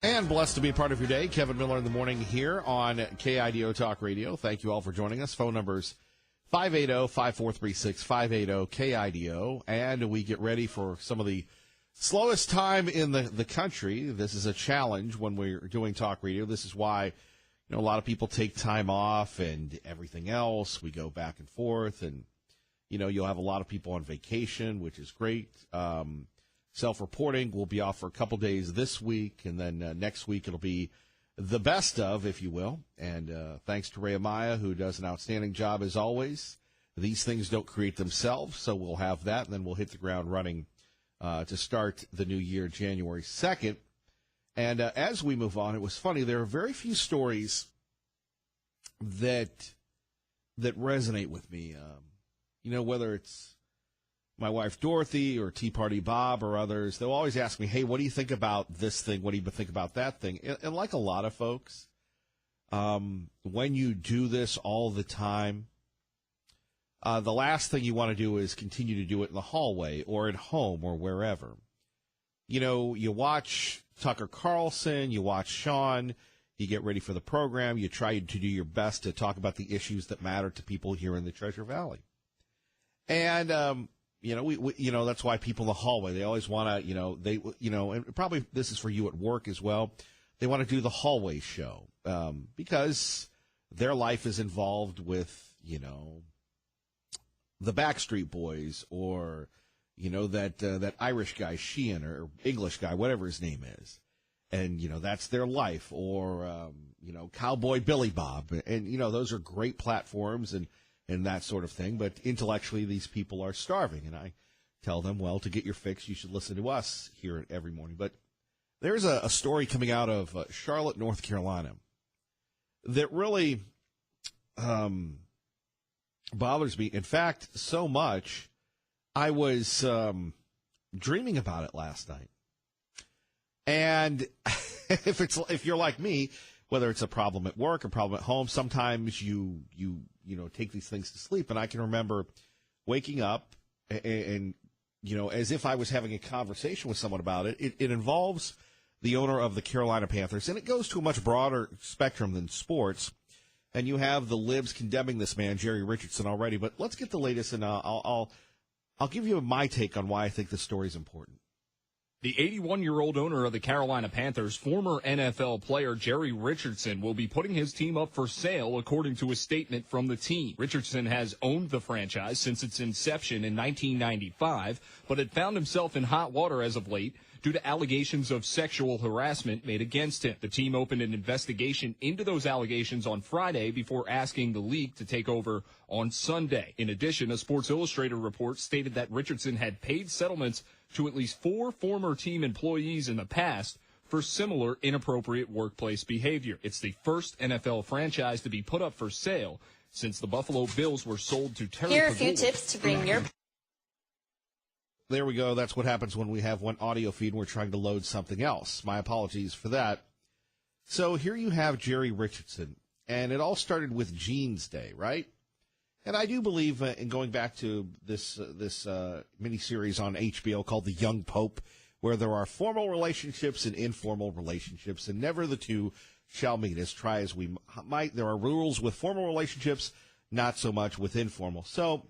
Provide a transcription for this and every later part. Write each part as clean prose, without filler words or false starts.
And blessed to be part of your day. Kevin Miller in the morning here on KIDO Talk Radio. Thank you all for joining us. Phone numbers 580-5436, 580-KIDO. And we get ready for some of the slowest time in the country. This is a challenge when we're doing talk radio. This is why, a lot of people take time off and everything else. We go back and forth, and, you'll have a lot of people on vacation, which is great. Self-reporting will be off for a couple days this week, and then next week it'll be the best of, if you will. And thanks to Ray Amaya, who does an outstanding job as always. These things don't create themselves, so we'll have that, and then we'll hit the ground running to start the new year, January 2nd. And as we move on, it was funny. There are very few stories that resonate with me. Whether it's my wife Dorothy or Tea Party Bob or others, they'll always ask me, hey, what do you think about this thing? What do you think about that thing? And like a lot of folks, when you do this all the time, the last thing you want to do is continue to do it in the hallway or at home or wherever. You watch Tucker Carlson, you watch Sean, you get ready for the program, you try to do your best to talk about the issues that matter to people here in the Treasure Valley. And, that's why people in the hallway, they always want to, and probably this is for you at work as well. They want to do the hallway show, because their life is involved with, the Backstreet Boys or, that Irish guy, Sheehan, or English guy, whatever his name is. And, that's their life. Or, Cowboy Billy Bob. And, those are great platforms and that sort of thing. But intellectually, these people are starving. And I tell them, well, to get your fix, you should listen to us here every morning. But there's a story coming out of Charlotte, North Carolina that really bothers me. In fact, so much, I was dreaming about it last night. And if you're like me, whether it's a problem at work, a problem at home, sometimes you take these things to sleep. And I can remember waking up and as if I was having a conversation with someone about it. It involves the owner of the Carolina Panthers, and it goes to a much broader spectrum than sports. And you have the libs condemning this man, Jerry Richardson, already. But let's get the latest, and I'll give you my take on why I think this story is important. The 81-year-old owner of the Carolina Panthers, former NFL player Jerry Richardson, will be putting his team up for sale, according to a statement from the team. Richardson has owned the franchise since its inception in 1995, but had found himself in hot water as of late due to allegations of sexual harassment made against him. The team opened an investigation into those allegations on Friday before asking the league to take over on Sunday. In addition, a Sports Illustrated report stated that Richardson had paid settlements to at least 4 former team employees in the past for similar inappropriate workplace behavior. It's the first NFL franchise to be put up for sale since the Buffalo Bills were sold to Terry Here are a few Pagula. tips to bring your... There we go. That's what happens when we have one audio feed and we're trying to load something else. My apologies for that. So here you have Jerry Richardson, and it all started with Jeans Day, right? And I do believe in going back to this miniseries on HBO called The Young Pope, where there are formal relationships and informal relationships, and never the two shall meet. As try as we might, there are rules with formal relationships, not so much with informal. So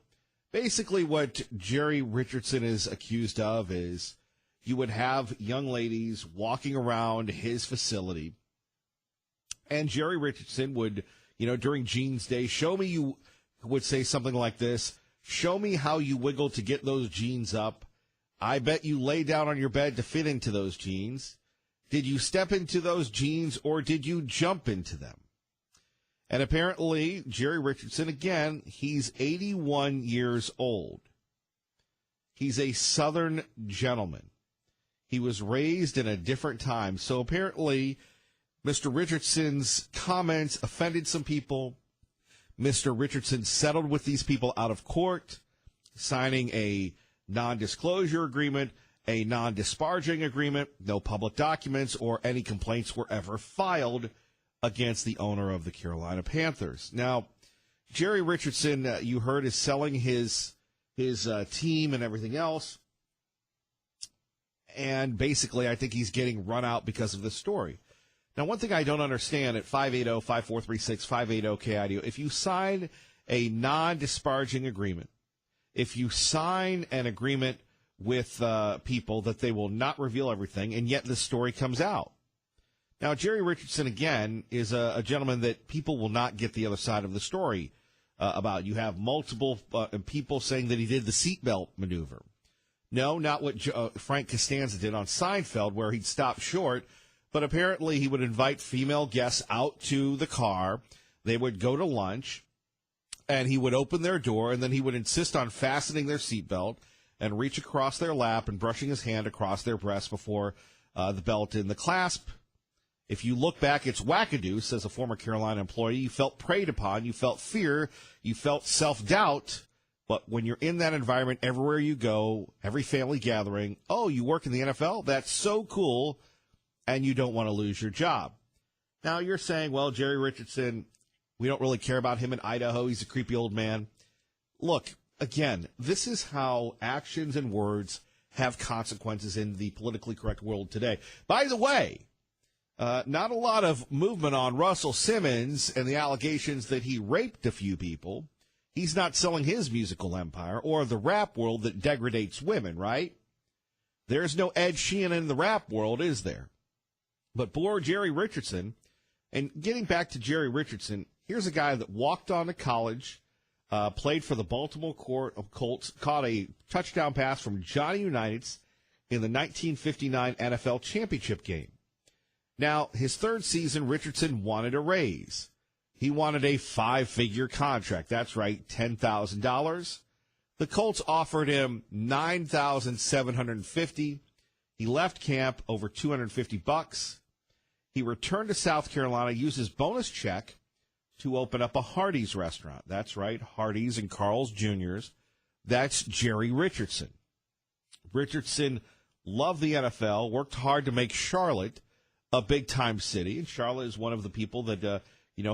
basically what Jerry Richardson is accused of is you would have young ladies walking around his facility, and Jerry Richardson would, during Jeans Day, would say something like this: show me how you wiggle to get those jeans up. I bet you lay down on your bed to fit into those jeans. Did you step into those jeans or did you jump into them? And apparently, Jerry Richardson, again, he's 81 years old. He's a Southern gentleman. He was raised in a different time. So apparently, Mr. Richardson's comments offended some people. Mr. Richardson settled with these people out of court, signing a non-disclosure agreement, a non-disparaging agreement. No public documents or any complaints were ever filed against the owner of the Carolina Panthers. Now, Jerry Richardson, you heard, is selling his team and everything else. And basically, I think he's getting run out because of this story. Now, one thing I don't understand at 580-5436-580-KIDO, if you sign a non-disparaging agreement, if you sign an agreement with people that they will not reveal everything, and yet this story comes out. Now, Jerry Richardson, again, is a gentleman that people will not get the other side of the story about. You have multiple people saying that he did the seatbelt maneuver. No, not what Frank Costanza did on Seinfeld, where he'd stop short, but apparently he would invite female guests out to the car. They would go to lunch, and he would open their door, and then he would insist on fastening their seatbelt and reach across their lap and brushing his hand across their breast before the belt in the clasp. If you look back, it's wackadoo, says a former Carolina employee. You felt preyed upon. You felt fear. You felt self-doubt. But when you're in that environment, everywhere you go, every family gathering, oh, you work in the NFL? That's so cool, and you don't want to lose your job. Now, you're saying, well, Jerry Richardson, we don't really care about him in Idaho. He's a creepy old man. Look, again, this is how actions and words have consequences in the politically correct world today. By the way, not a lot of movement on Russell Simmons and the allegations that he raped a few people. He's not selling his musical empire or the rap world that degrades women, right? There's no Ed Sheeran in the rap world, is there? But poor Jerry Richardson, and getting back to Jerry Richardson, here's a guy that walked on to college, played for the Baltimore Colts, caught a touchdown pass from Johnny Unitas in the 1959 NFL championship game. Now, his third season, Richardson wanted a raise. He wanted a 5-figure contract. That's right, $10,000. The Colts offered him $9,750. He left camp over $250. He returned to South Carolina, used his bonus check to open up a Hardee's restaurant. That's right, Hardee's and Carl's Jr.'s. That's Jerry Richardson. Richardson loved the NFL, worked hard to make Charlotte a big-time city, and Charlotte is one of the people that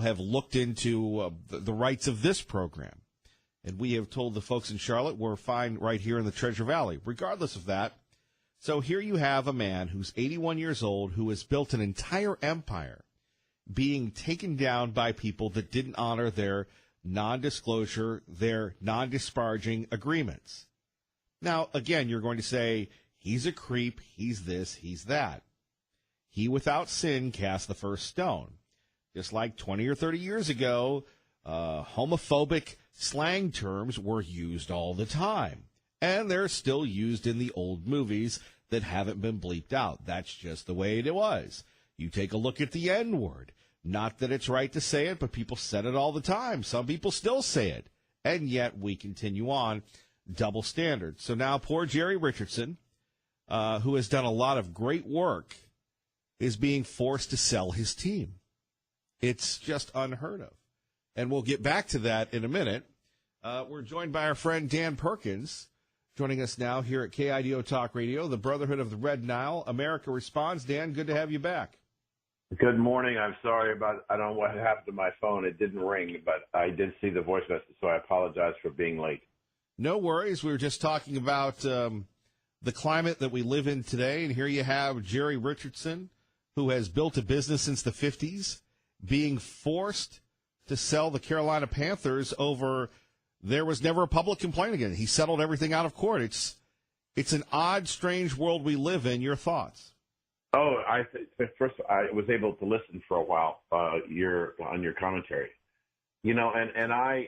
have looked into the rights of this program. And we have told the folks in Charlotte we're fine right here in the Treasure Valley. Regardless of that, so here you have a man who's 81 years old who has built an entire empire being taken down by people that didn't honor their non-disclosure, their non-disparaging agreements. Now, again, you're going to say, he's a creep, he's this, he's that. He without sin cast the first stone. Just like 20 or 30 years ago, homophobic slang terms were used all the time. And they're still used in the old movies that haven't been bleeped out. That's just the way it was. You take a look at the N-word. Not that it's right to say it, but people said it all the time. Some people still say it. And yet we continue on. Double standard. So now poor Jerry Richardson, who has done a lot of great work, is being forced to sell his team. It's just unheard of. And we'll get back to that in a minute. We're joined by our friend Dan Perkins, joining us now here at KIDO Talk Radio, the Brotherhood of the Red Nile. America Responds. Dan, good to have you back. Good morning. I'm sorry I don't know what happened to my phone. It didn't ring, but I did see the voice message, so I apologize for being late. No worries. We were just talking about the climate that we live in today, and here you have Jerry Richardson, who has built a business since the 50s, being forced to sell the Carolina Panthers over there was never a public complaint again. He settled everything out of court. It's an odd, strange world we live in. Your thoughts? Oh, first I was able to listen for a while on your commentary, your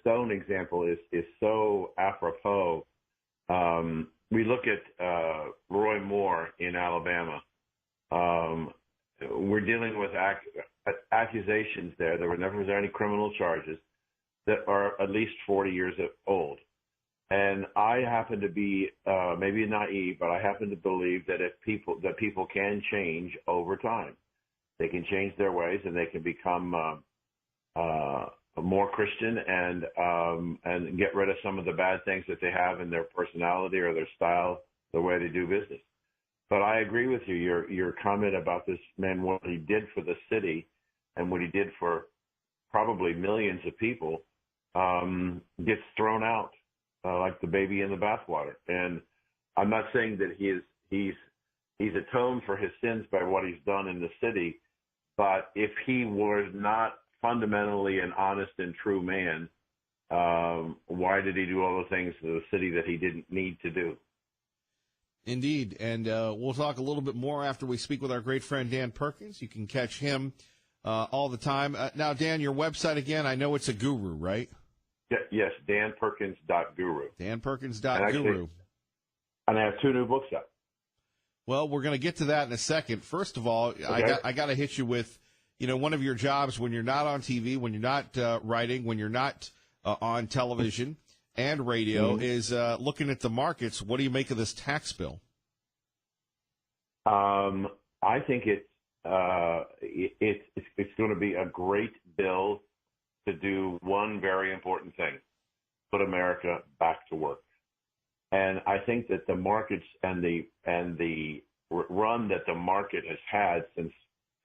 Stone example is so apropos. We look at Roy Moore in Alabama. We're dealing with accusations there. There were never any criminal charges that are at least 40 years old. And I happen to be maybe naive, but I happen to believe that people can change over time. They can change their ways, and they can become more Christian and get rid of some of the bad things that they have in their personality or their style, the way they do business. But I agree with you. Your comment about this man, what he did for the city, and what he did for probably millions of people, gets thrown out like the baby in the bathwater. And I'm not saying that he's atoned for his sins by what he's done in the city, but if he was not fundamentally an honest and true man, why did he do all the things to the city that he didn't need to do? Indeed, and we'll talk a little bit more after we speak with our great friend Dan Perkins. You can catch him all the time. Now, Dan, your website again, I know it's a guru, right? Yes, danperkins.guru. danperkins.guru. And I have 2 new books out. Well, we're going to get to that in a second. First of all, okay. I got to hit you with, one of your jobs when you're not on TV, when you're not writing, when you're not on television and radio is looking at the markets. What do you make of this tax bill? I think it's going to be a great bill to do one very important thing: put America back to work. And I think that the markets and the run that the market has had since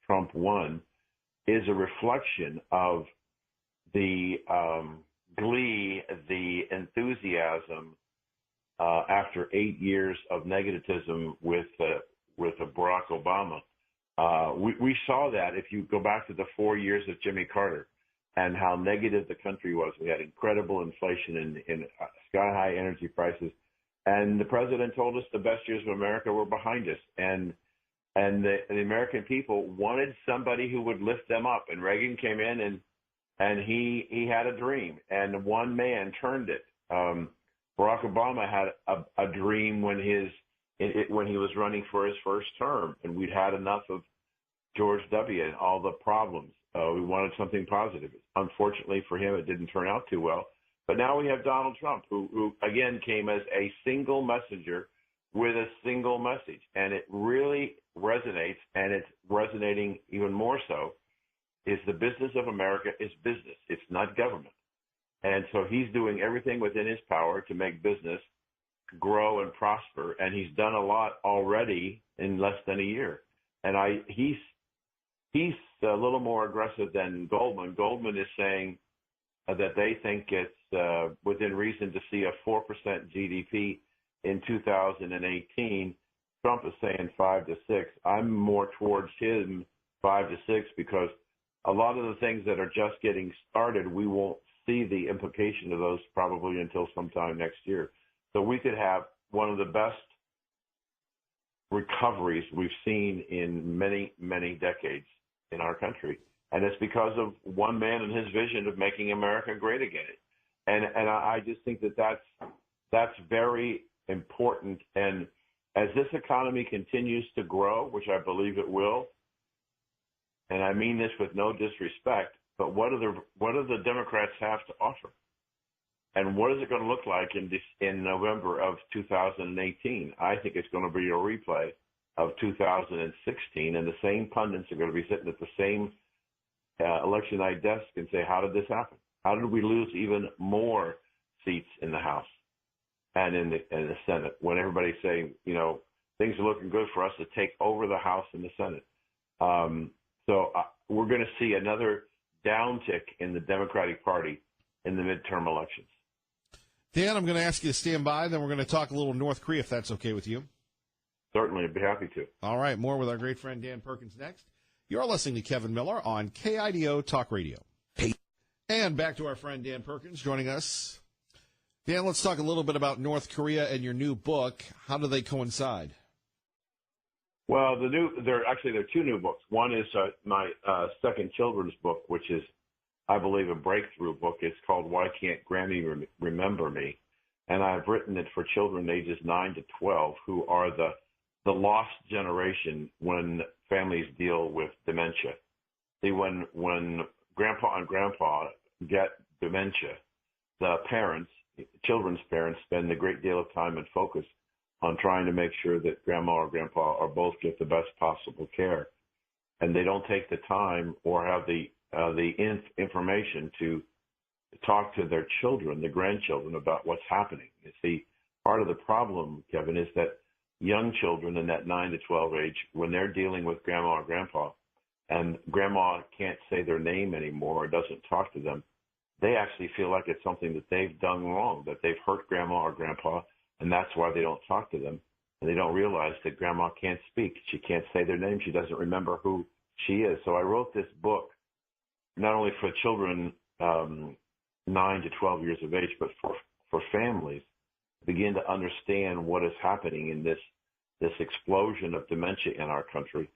Trump won is a reflection of the glee, the enthusiasm after 8 years of negativism with Barack Obama. We saw that if you go back to the 4 years of Jimmy Carter and how negative the country was. We had incredible inflation and sky-high energy prices. And the president told us the best years of America were behind us. And the American people wanted somebody who would lift them up. And Reagan came in and he had a dream, and one man turned it. Barack Obama had a dream when he was running for his first term, and we'd had enough of George W. and all the problems. We wanted something positive. Unfortunately for him, it didn't turn out too well. But now we have Donald Trump, who again came as a single messenger with a single message, and it really resonates, and it's resonating even more so. Is the business of America is business. It's not government. And so he's doing everything within his power to make business grow and prosper, and he's done a lot already in less than a year. And he's a little more aggressive than Goldman. Goldman is saying that they think it's within reason to see a 4% GDP in 2018. Trump is saying 5 to 6. I'm more towards him 5 to 6 because a lot of the things that are just getting started, we won't see the implication of those probably until sometime next year. So we could have one of the best recoveries we've seen in many, many decades in our country. And it's because of one man and his vision of making America great again. And I just think that's very important. And as this economy continues to grow, which I believe it will, and I mean this with no disrespect, but what do the Democrats have to offer? And what is it going to look like in November of 2018? I think it's going to be a replay of 2016, and the same pundits are going to be sitting at the same election night desk and say, how did this happen? How did we lose even more seats in the House and in the Senate when everybody's saying, things are looking good for us to take over the House and the Senate? So we're going to see another downtick in the Democratic Party in the midterm elections. Dan, I'm going to ask you to stand by, then we're going to talk a little North Korea, if that's okay with you. Certainly, I'd be happy to. All right, more with our great friend Dan Perkins next. You're listening to Kevin Miller on KIDO Talk Radio. Hey. And back to our friend Dan Perkins joining us. Dan, let's talk a little bit about North Korea and your new book. How do they coincide? Well, there are 2 new books. One is my second children's book, which is, I believe, a breakthrough book. It's called Why Can't Grammy Remember Me? And I've written it for children ages 9 to 12 who are the lost generation when families deal with dementia. See, when grandpa and grandpa get dementia, the parents, children's parents, spend a great deal of time and focus on trying to make sure that grandma or grandpa or both get the best possible care. And they don't take the time or have the information to talk to their children, the grandchildren, about what's happening. You see, part of the problem, Kevin, is that young children in that 9 to 12 age, when they're dealing with grandma or grandpa, and grandma can't say their name anymore or doesn't talk to them, they actually feel like it's something that they've done wrong, that they've hurt grandma or grandpa, and that's why they don't talk to them. And they don't realize that grandma can't speak. She can't say their name. She doesn't remember who she is. So I wrote this book not only for children 9 to 12 years of age, but for families to begin to understand what is happening in this explosion of dementia in our country.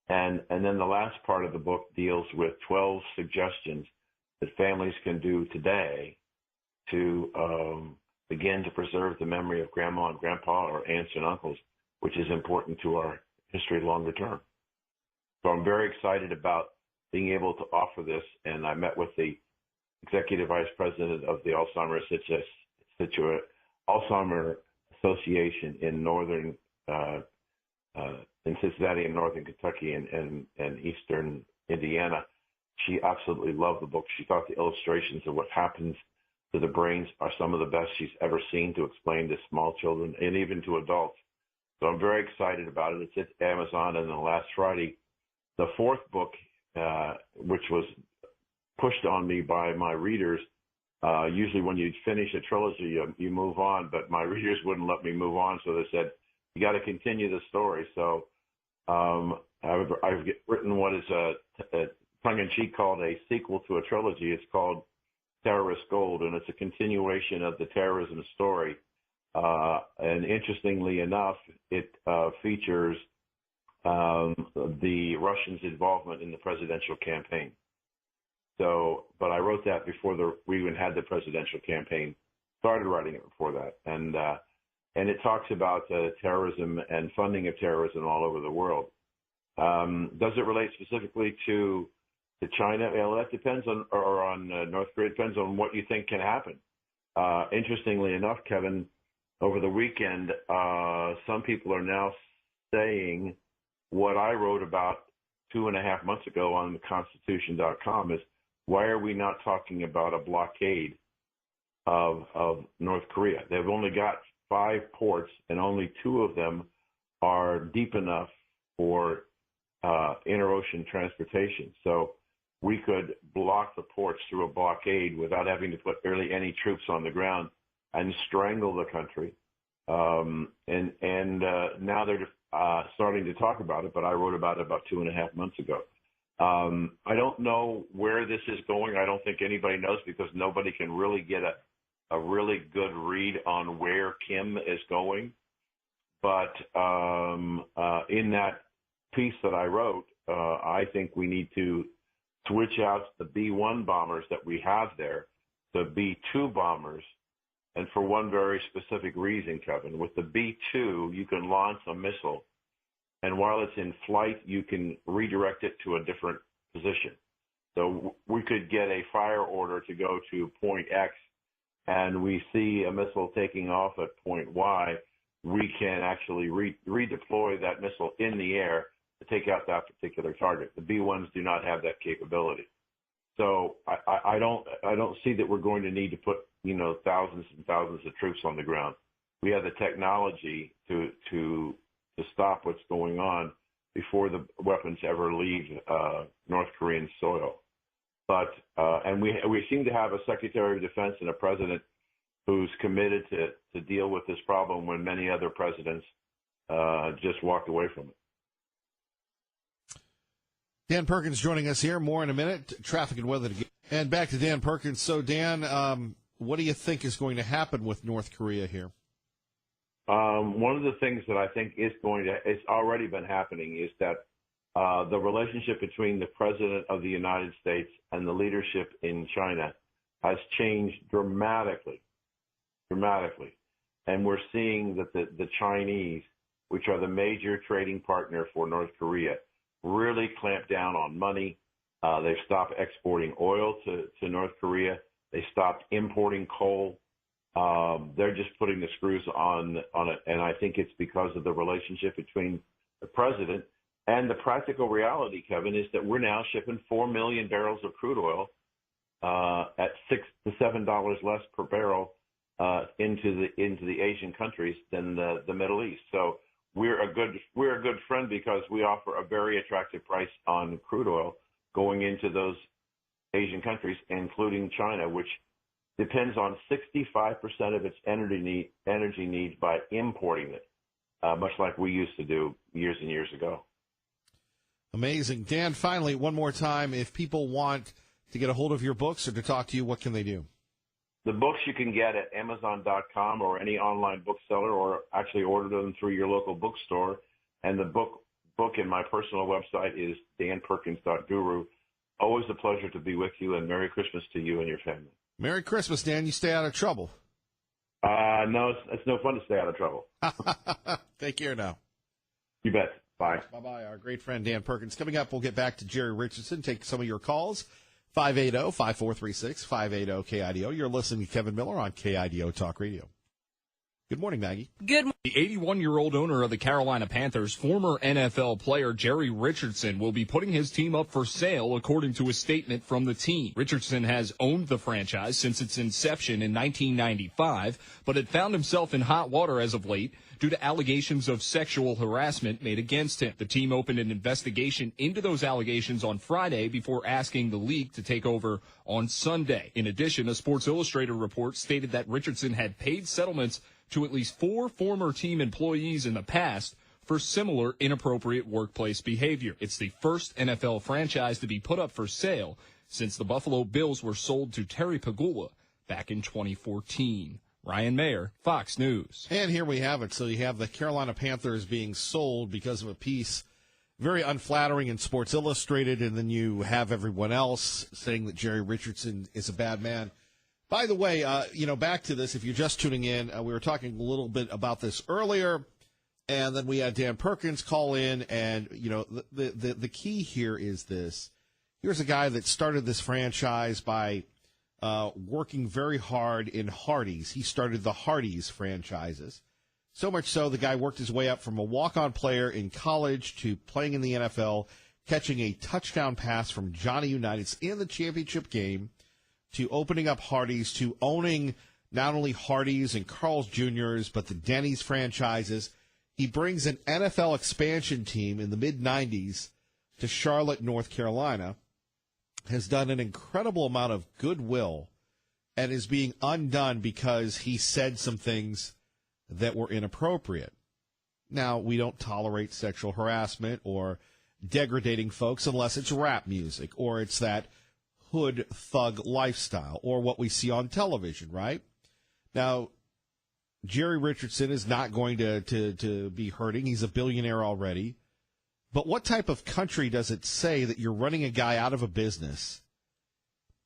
And then the last part of the book deals with 12 suggestions that families can do today to begin to preserve the memory of grandma and grandpa or aunts and uncles, which is important to our history longer term. So I'm very excited about being able to offer this, and I met with the executive vice president of the Alzheimer's Association in northern in Cincinnati and northern Kentucky and eastern Indiana. She absolutely loved the book. She thought the illustrations of what happens to the brains are some of the best she's ever seen to explain to small children and even to adults. So I'm very excited about it. It's at Amazon, and then last Friday, the fourth book, which was pushed on me by my readers. Usually when you finish a trilogy, you move on, but my readers wouldn't let me move on, so they said, you got to continue the story. So I've written what is a tongue-in-cheek called a sequel to a trilogy. It's called Terrorist Gold, and it's a continuation of the terrorism story. And interestingly enough, it features the Russians' involvement in the presidential campaign. So, but I wrote that before we even had the presidential campaign. Started writing it before that, and it talks about terrorism and funding of terrorism all over the world. Does it relate specifically to China? Well, that depends on North Korea. It depends on what you think can happen. Interestingly enough, Kevin, over the weekend, some people are now saying what I wrote about 2.5 months ago on Constitution.com is, why are we not talking about a blockade of North Korea? They've only got 5 ports, and only 2 of them are deep enough for interocean transportation. So we could block the ports through a blockade without having to put barely any troops on the ground and strangle the country. And now they're starting to talk about it, but I wrote about it about 2.5 months ago. I don't know where this is going. I don't think anybody knows, because nobody can really get a really good read on where Kim is going. But in that piece that I wrote, I think we need to switch out the B-1 bombers that we have there to B-2 bombers, and for one very specific reason, Kevin. With the B-2, you can launch a missile, and while it's in flight, you can redirect it to a different position. So we could get a fire order to go to point X, and we see a missile taking off at point Y. We can actually redeploy that missile in the air to take out that particular target. The B-1s do not have that capability. So I don't see that we're going to need to put thousands and thousands of troops on the ground. We have the technology to stop what's going on before the weapons ever leave North Korean soil. But and we seem to have a Secretary of Defense and a president who's committed to deal with this problem when many other presidents just walked away from it. Dan Perkins joining us here. More in a minute. Traffic and weather. And back to Dan Perkins. So, Dan, what do you think is going to happen with North Korea here? One of the things that I think it's already been happening is that the relationship between the President of the United States and the leadership in China has changed dramatically. And we're seeing that the Chinese, which are the major trading partner for North Korea, really clamp down on money. They've stopped exporting oil to North Korea. They stopped importing coal. They're just putting the screws on it. And I think it's because of the relationship between the president and the practical reality, Kevin, is that we're now shipping 4 million barrels of crude oil at $6 to $7 less per barrel into the Asian countries than the Middle East. So we're a good friend because we offer a very attractive price on crude oil going into those Asian countries, including China, which depends on 65% of its energy needs by importing it, much like we used to do years and years ago. Amazing. Dan, finally, one more time, if people want to get a hold of your books or to talk to you, what can they do? The books you can get at Amazon.com or any online bookseller, or actually order them through your local bookstore. And the book in my personal website is danperkins.guru. Always a pleasure to be with you, and Merry Christmas to you and your family. Merry Christmas, Dan. You stay out of trouble. No, it's no fun to stay out of trouble. Take care now. You bet. Bye. Bye-bye. Our great friend Dan Perkins. Coming up, we'll get back to Jerry Richardson, take some of your calls. 580-5436, 580-KIDO. You're listening to Kevin Miller on KIDO Talk Radio. Good morning, Maggie. Good morning. The 81-year-old owner of the Carolina Panthers, former NFL player Jerry Richardson, will be putting his team up for sale, according to a statement from the team. Richardson has owned the franchise since its inception in 1995, but had found himself in hot water as of late due to allegations of sexual harassment made against him. The team opened an investigation into those allegations on Friday before asking the league to take over on Sunday. In addition, a Sports Illustrated report stated that Richardson had paid settlements to at least 4 former team employees in the past for similar inappropriate workplace behavior. It's the first NFL franchise to be put up for sale since the Buffalo Bills were sold to Terry Pegula back in 2014. Ryan Mayer, Fox News. And here we have it. So you have the Carolina Panthers being sold because of a piece very unflattering in Sports Illustrated, and then you have everyone else saying that Jerry Richardson is a bad man. By the way, back to this, if you're just tuning in, we were talking a little bit about this earlier, and then we had Dan Perkins call in, and, the key here is this. Here's a guy that started this franchise by working very hard in Hardee's. He started the Hardee's franchises. So much so, the guy worked his way up from a walk-on player in college to playing in the NFL, catching a touchdown pass from Johnny Unitas in the championship game, to opening up Hardee's, to owning not only Hardee's and Carl's Jr.'s, but the Denny's franchises. He brings an NFL expansion team in the mid-'90s to Charlotte, North Carolina, has done an incredible amount of goodwill, and is being undone because he said some things that were inappropriate. Now, we don't tolerate sexual harassment or degrading folks unless it's rap music or it's that hood thug lifestyle or what we see on television, right? Now, Jerry Richardson is not going to be hurting. He's a billionaire already. But what type of country does it say that you're running a guy out of a business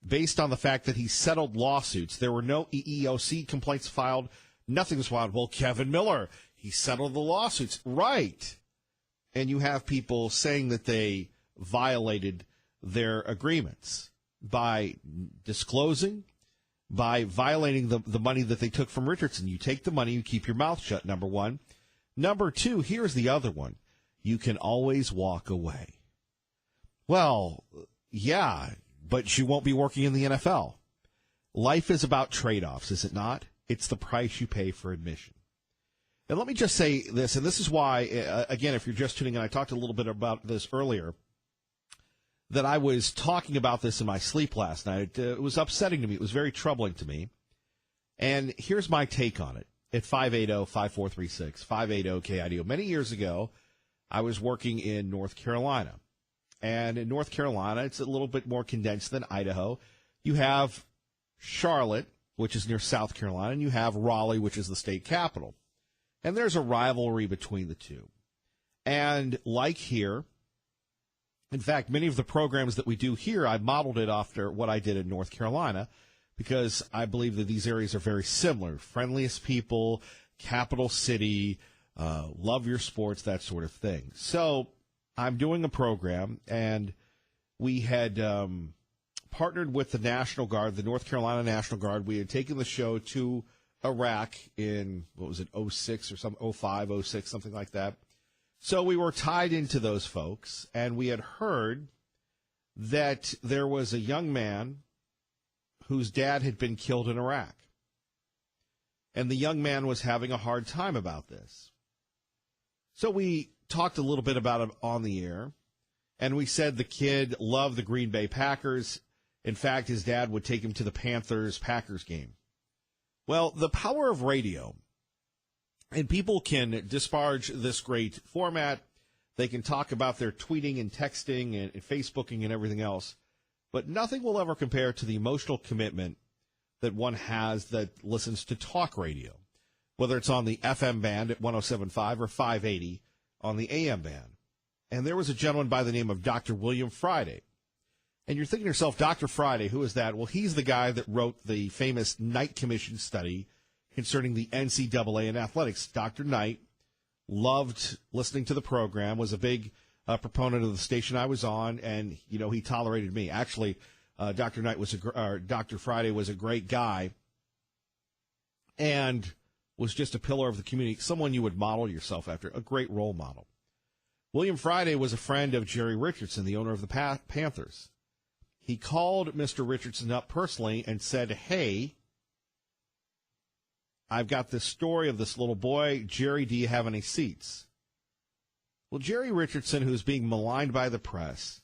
based on the fact that he settled lawsuits? There were no EEOC complaints filed. Nothing was filed. Well, Kevin Miller, he settled the lawsuits. Right. And you have people saying that they violated their agreements by disclosing, by violating the money that they took from Richardson. You take the money, you keep your mouth shut, number one. Number two, here's the other one. You can always walk away. Well, yeah, but you won't be working in the NFL. Life is about trade-offs, is it not? It's the price you pay for admission. And let me just say this, and this is why, again, if you're just tuning in, I talked a little bit about this earlier, that I was talking about this in my sleep last night. It was upsetting to me. It was very troubling to me. And here's my take on it at 580-5436, 580-KIDO. Many years ago, I was working in North Carolina. And in North Carolina, it's a little bit more condensed than Idaho. You have Charlotte, which is near South Carolina, and you have Raleigh, which is the state capital. And there's a rivalry between the two. And like here, in fact, many of the programs that we do here, I modeled it after what I did in North Carolina because I believe that these areas are very similar. Friendliest people, capital city, love your sports, that sort of thing. So I'm doing a program, and we had partnered with the National Guard, the North Carolina National Guard. We had taken the show to Iraq in, 06 or some 05, 06, something like that. So we were tied into those folks, and we had heard that there was a young man whose dad had been killed in Iraq. And the young man was having a hard time about this. So we talked a little bit about it on the air, and we said the kid loved the Green Bay Packers. In fact, his dad would take him to the Panthers-Packers game. Well, the power of radio, and people can disparage this great format. They can talk about their tweeting and texting and Facebooking and everything else, but nothing will ever compare to the emotional commitment that one has that listens to talk radio, whether it's on the FM band at 107.5 or 580 on the AM band. And there was a gentleman by the name of Dr. William Friday. And you're thinking to yourself, Dr. Friday, who is that? Well, he's the guy that wrote the famous Knight Commission study concerning the NCAA and athletics. Dr. Knight loved listening to the program, was a big proponent of the station I was on, and, you know, he tolerated me. Actually, Dr. Friday was a great guy and was just a pillar of the community, someone you would model yourself after, a great role model. William Friday was a friend of Jerry Richardson, the owner of the Panthers. He called Mr. Richardson up personally and said, hey, I've got this story of this little boy. Jerry, do you have any seats? Well, Jerry Richardson, who's being maligned by the press,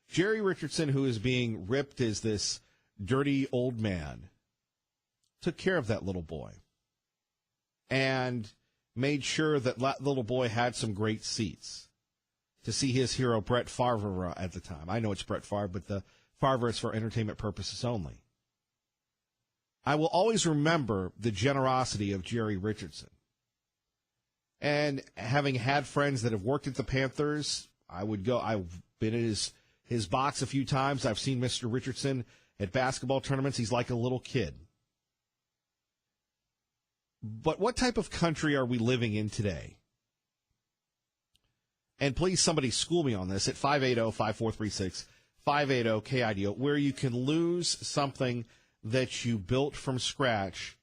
Jerry Richardson, who is being ripped as this dirty old man, took care of that little boy and made sure that little boy had some great seats to see his hero, Brett Favre, at the time. I know it's Brett Favre, but the Favre is for entertainment purposes only. I will always remember the generosity of Jerry Richardson. And having had friends that have worked at the Panthers, I've been in his box a few times. I've seen Mr. Richardson at basketball tournaments. He's like a little kid. But what type of country are we living in today? And please, somebody school me on this at 580-5436, 580-KIDO, where you can lose something that you built from scratch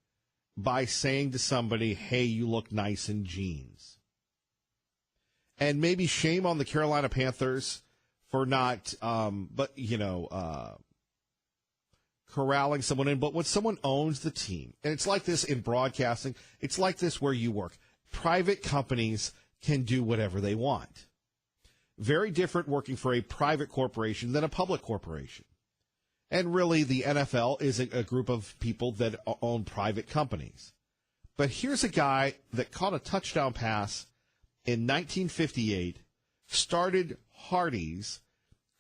by saying to somebody, hey, you look nice in jeans. And maybe shame on the Carolina Panthers for not, corralling someone in. But when someone owns the team, and it's like this in broadcasting, it's like this where you work. Private companies can do whatever they want. Very different working for a private corporation than a public corporation. And really, the NFL is a group of people that own private companies. But here's a guy that caught a touchdown pass in 1958, started Hardee's,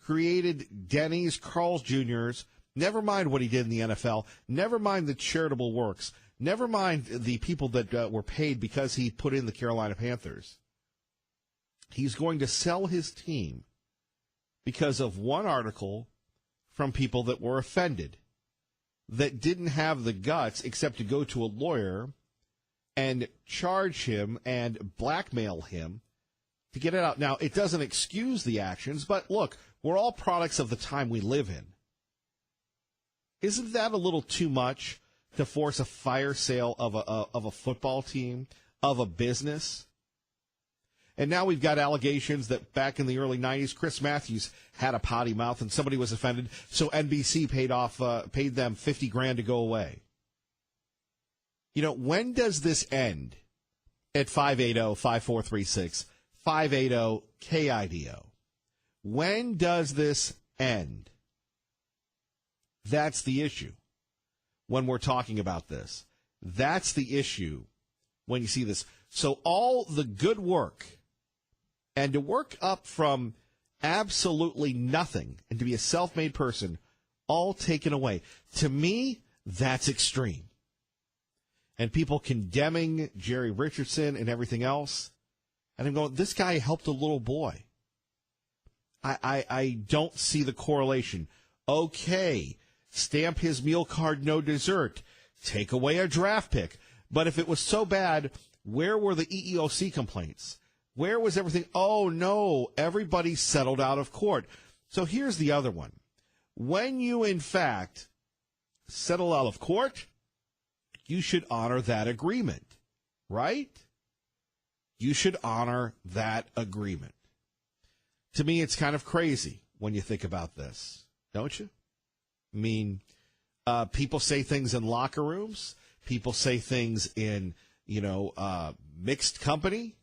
created Denny's, Carl's Jr.'s, never mind what he did in the NFL, never mind the charitable works, never mind the people that were paid because he put in the Carolina Panthers. He's going to sell his team because of one article from people that were offended, that didn't have the guts except to go to a lawyer and charge him and blackmail him to get it out. Now, it doesn't excuse the actions, but look, we're all products of the time we live in. Isn't that a little too much to force a fire sale of a football team, of a business? And now we've got allegations that back in the early 90s, Chris Matthews had a potty mouth and somebody was offended, so NBC paid them $50,000 to go away. You know, when does this end? At 580-5436, 580-KIDO. When does this end? That's the issue when we're talking about this. That's the issue when you see this. So all the good work, and to work up from absolutely nothing and to be a self-made person, all taken away. To me, that's extreme. And people condemning Jerry Richardson and everything else. And I'm going, this guy helped a little boy. I don't see the correlation. Okay, stamp his meal card, no dessert. Take away a draft pick. But if it was so bad, where were the EEOC complaints? Where was everything? Oh, no, everybody settled out of court. So here's the other one. When you, in fact, settle out of court, you should honor that agreement, right? You should honor that agreement. To me, it's kind of crazy when you think about this, don't you? I mean, people say things in locker rooms. People say things in, mixed company.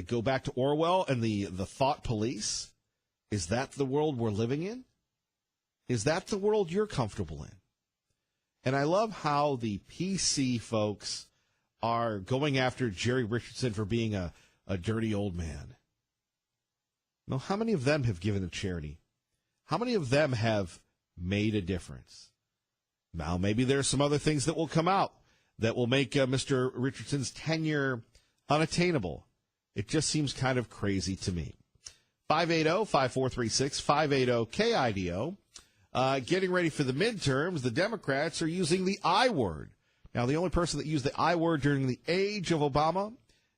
Go back to Orwell and the thought police. Is that the world we're living in? Is that the world you're comfortable in? And I love how the PC folks are going after Jerry Richardson for being a dirty old man. Now, how many of them have given to charity? How many of them have made a difference? Now, maybe there's some other things that will come out that will make Mr. Richardson's tenure unattainable. It just seems kind of crazy to me. 580-5436, 580-KIDO. Getting ready for the midterms, the Democrats are using the I word. Now, the only person that used the I word during the age of Obama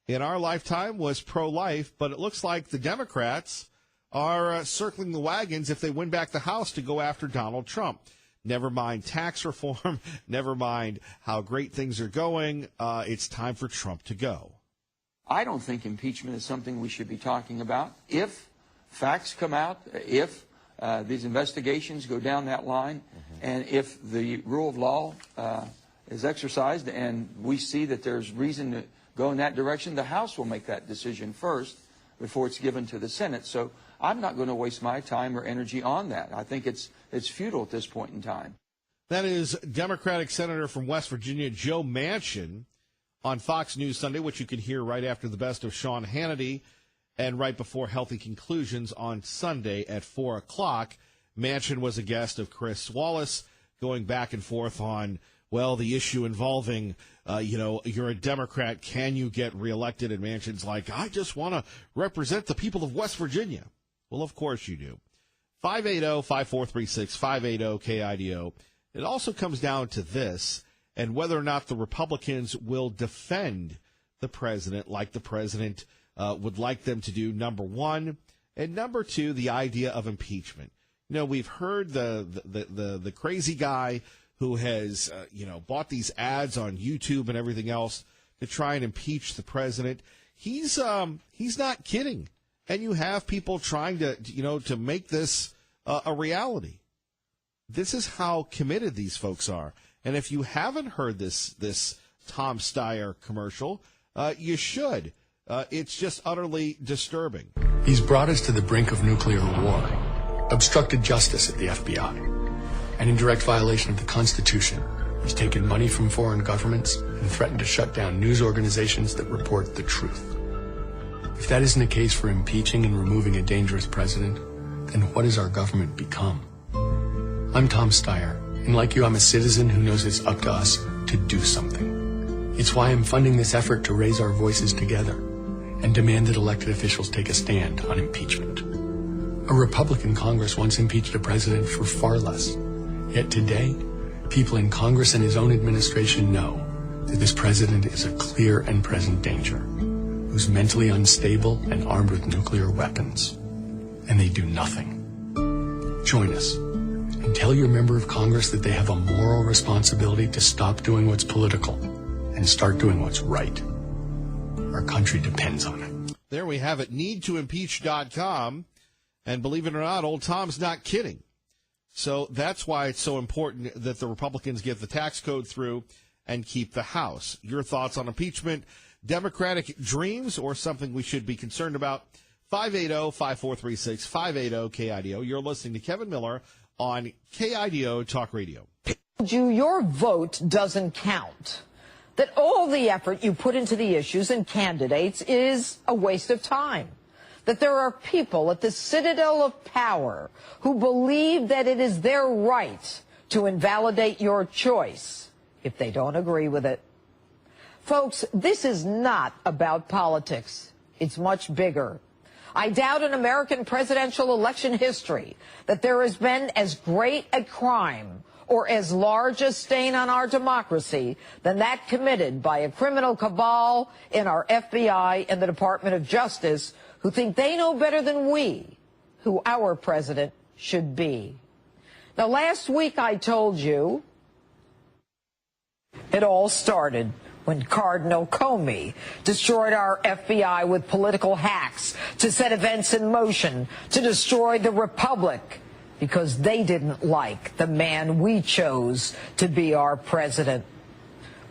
in our lifetime was pro-life, but it looks like the Democrats are circling the wagons if they win back the House to go after Donald Trump. Never mind tax reform, never mind how great things are going. It's time for Trump to go. I don't think impeachment is something we should be talking about. If facts come out, if these investigations go down that line, and if the rule of law is exercised and we see that there's reason to go in that direction, the House will make that decision first before it's given to the Senate. So I'm not going to waste my time or energy on that. I think it's futile at this point in time. That is Democratic Senator from West Virginia, Joe Manchin, on Fox News Sunday, which you can hear right after the best of Sean Hannity and right before Healthy Conclusions on Sunday at 4 o'clock. Manchin was a guest of Chris Wallace, going back and forth on, well, the issue involving, you're a Democrat, can you get reelected? And Manchin's like, I just want to represent the people of West Virginia. Well, of course you do. 580-5436, 580-KIDO. It also comes down to this, and whether or not the Republicans will defend the president like the president would like them to do, number one. And number two, the idea of impeachment. We've heard the crazy guy who has, bought these ads on YouTube and everything else to try and impeach the president. He's not kidding. And you have people trying to make this a reality. This is how committed these folks are. And if you haven't heard this Tom Steyer commercial, you should. It's just utterly disturbing. He's brought us to the brink of nuclear war, obstructed justice at the FBI, and in direct violation of the Constitution, he's taken money from foreign governments and threatened to shut down news organizations that report the truth. If that isn't a case for impeaching and removing a dangerous president, then what has our government become? I'm Tom Steyer, and like you, I'm a citizen who knows it's up to us to do something. It's why I'm funding this effort to raise our voices together and demand that elected officials take a stand on impeachment. A Republican Congress once impeached a president for far less. Yet today, people in Congress and his own administration know that this president is a clear and present danger, who's mentally unstable and armed with nuclear weapons. And they do nothing. Join us and tell your member of Congress that they have a moral responsibility to stop doing what's political and start doing what's right. Our country depends on it. There we have it, needtoimpeach.com. And believe it or not, old Tom's not kidding. So that's why it's so important that the Republicans get the tax code through and keep the House. Your thoughts on impeachment, Democratic dreams, or something we should be concerned about? 580-5436, 580-KIDO. You're listening to Kevin Miller on KIDO Talk Radio. Your vote doesn't count. That all the effort you put into the issues and candidates is a waste of time. That there are people at the citadel of power who believe that it is their right to invalidate your choice if they don't agree with it. Folks, this is not about politics. It's much bigger. I doubt in American presidential election history that there has been as great a crime or as large a stain on our democracy than that committed by a criminal cabal in our FBI and the Department of Justice who think they know better than we who our president should be. Now, last week I told you it all started when Cardinal Comey destroyed our FBI with political hacks to set events in motion to destroy the Republic because they didn't like the man we chose to be our president.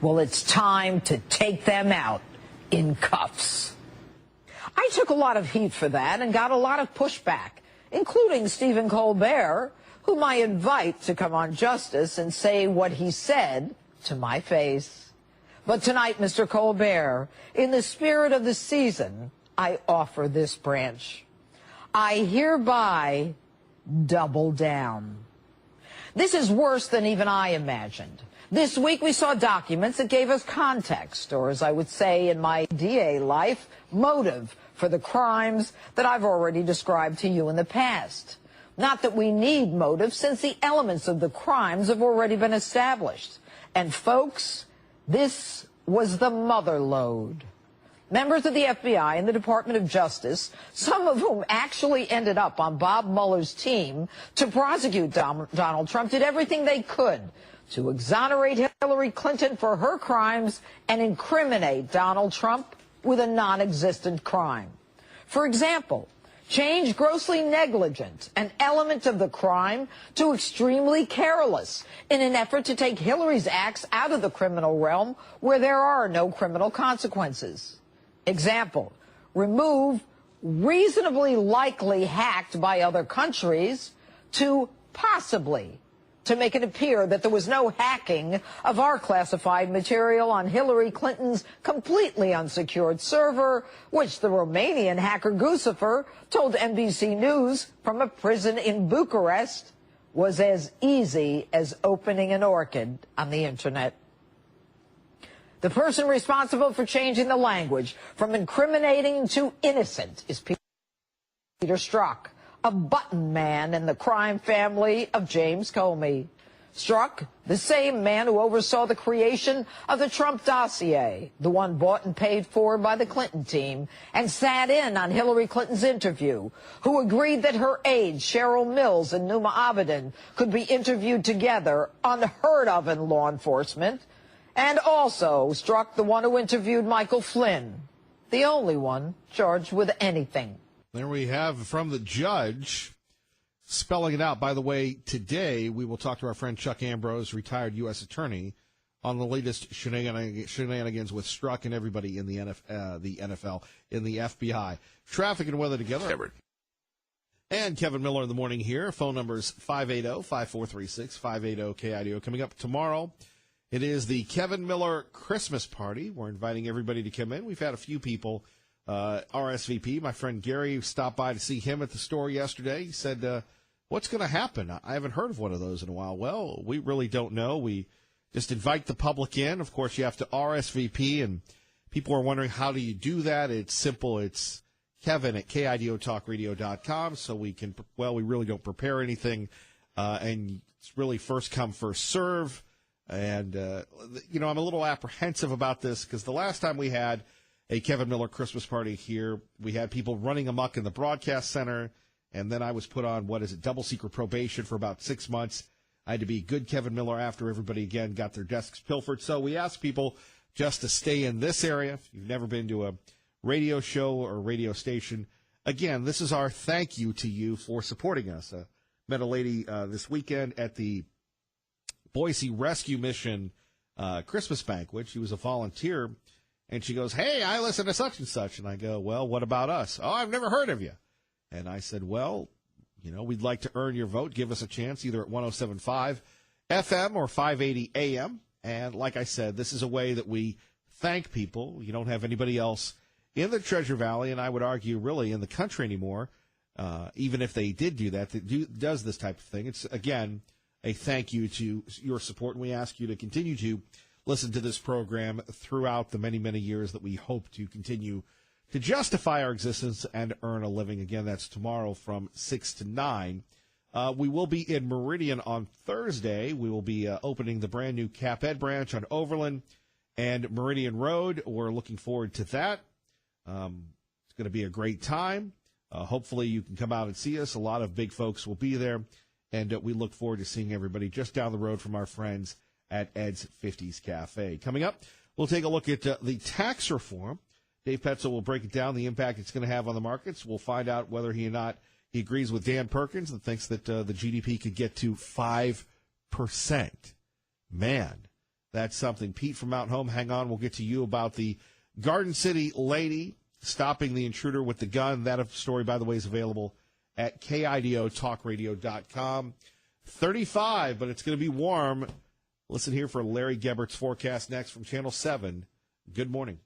Well, it's time to take them out in cuffs. I took a lot of heat for that and got a lot of pushback, including Stephen Colbert, whom I invite to come on Justice and say what he said to my face. But tonight, Mr. Colbert, in the spirit of the season, I offer this branch. I hereby double down. This is worse than even I imagined. This week we saw documents that gave us context, or as I would say in my DA life, motive for the crimes that I've already described to you in the past. Not that we need motive, since the elements of the crimes have already been established. And folks, this was the mother lode. Members of the FBI and the Department of Justice, some of whom actually ended up on Bob Mueller's team to prosecute Donald Trump, did everything they could to exonerate Hillary Clinton for her crimes and incriminate Donald Trump with a non-existent crime. For example, change grossly negligent, an element of the crime, to extremely careless in an effort to take Hillary's acts out of the criminal realm where there are no criminal consequences. Example, remove reasonably likely hacked by other countries to possibly, to make it appear that there was no hacking of our classified material on Hillary Clinton's completely unsecured server, which the Romanian hacker Guccifer told NBC News from a prison in Bucharest was as easy as opening an orchid on the internet. The person responsible for changing the language from incriminating to innocent is Peter Strzok, a button man in the crime family of James Comey. Strzok, the same man who oversaw the creation of the Trump dossier, the one bought and paid for by the Clinton team, and sat in on Hillary Clinton's interview, who agreed that her aides, Cheryl Mills and Numa Abedin, could be interviewed together, unheard of in law enforcement, and also Strzok, the one who interviewed Michael Flynn, the only one charged with anything. There we have from the judge spelling it out. By the way, today we will talk to our friend Chuck Ambrose, retired U.S. attorney, on the latest shenanigans with Strzok and everybody in the NFL, in the FBI. Traffic and weather together. And Kevin Miller in the morning here. Phone numbers 580-5436, 580-KIDO. Coming up tomorrow, it is the Kevin Miller Christmas party. We're inviting everybody to come in. We've had a few people RSVP. My friend Gary stopped by to see him at the store yesterday. He said, what's going to happen? I haven't heard of one of those in a while. Well, we really don't know. We just invite the public in. Of course, you have to RSVP, and people are wondering, how do you do that? It's simple. It's Kevin at KIDOTalkRadio.com. So we really don't prepare anything. And it's really first come, first serve. And, I'm a little apprehensive about this because the last time we had a Kevin Miller Christmas party here, we had people running amok in the broadcast center, and then I was put on, double secret probation for about 6 months. I had to be good Kevin Miller after everybody, again, got their desks pilfered. So we asked people just to stay in this area. If you've never been to a radio show or radio station, again, this is our thank you to you for supporting us. Met a lady this weekend at the Boise Rescue Mission Christmas banquet. She was a volunteer, and she goes, hey, I listen to such and such. And I go, well, what about us? Oh, I've never heard of you. And I said, well, we'd like to earn your vote. Give us a chance either at 107.5 FM or 580 AM. And like I said, this is a way that we thank people. You don't have anybody else in the Treasure Valley, and I would argue really in the country anymore, even if they did do that, does this type of thing. It's, again, a thank you to your support, and we ask you to continue to listen to this program throughout the many, many years that we hope to continue to justify our existence and earn a living. Again, that's tomorrow from 6 to 9. We will be in Meridian on Thursday. We will be opening the brand-new Cap Ed branch on Overland and Meridian Road. We're looking forward to that. It's going to be a great time. Hopefully you can come out and see us. A lot of big folks will be there. And we look forward to seeing everybody just down the road from our friends at Ed's 50s Cafe. Coming up, we'll take a look at the tax reform. Dave Petzel will break it down, the impact it's going to have on the markets. We'll find out whether he agrees with Dan Perkins and thinks that the GDP could get to 5%. Man, that's something. Pete from Mountain Home, hang on. We'll get to you about the Garden City lady stopping the intruder with the gun. That story, by the way, is available at KIDOTalkRadio.com. 35, but it's going to be warm. Listen here for Larry Gebbert's forecast next from Channel 7. Good morning.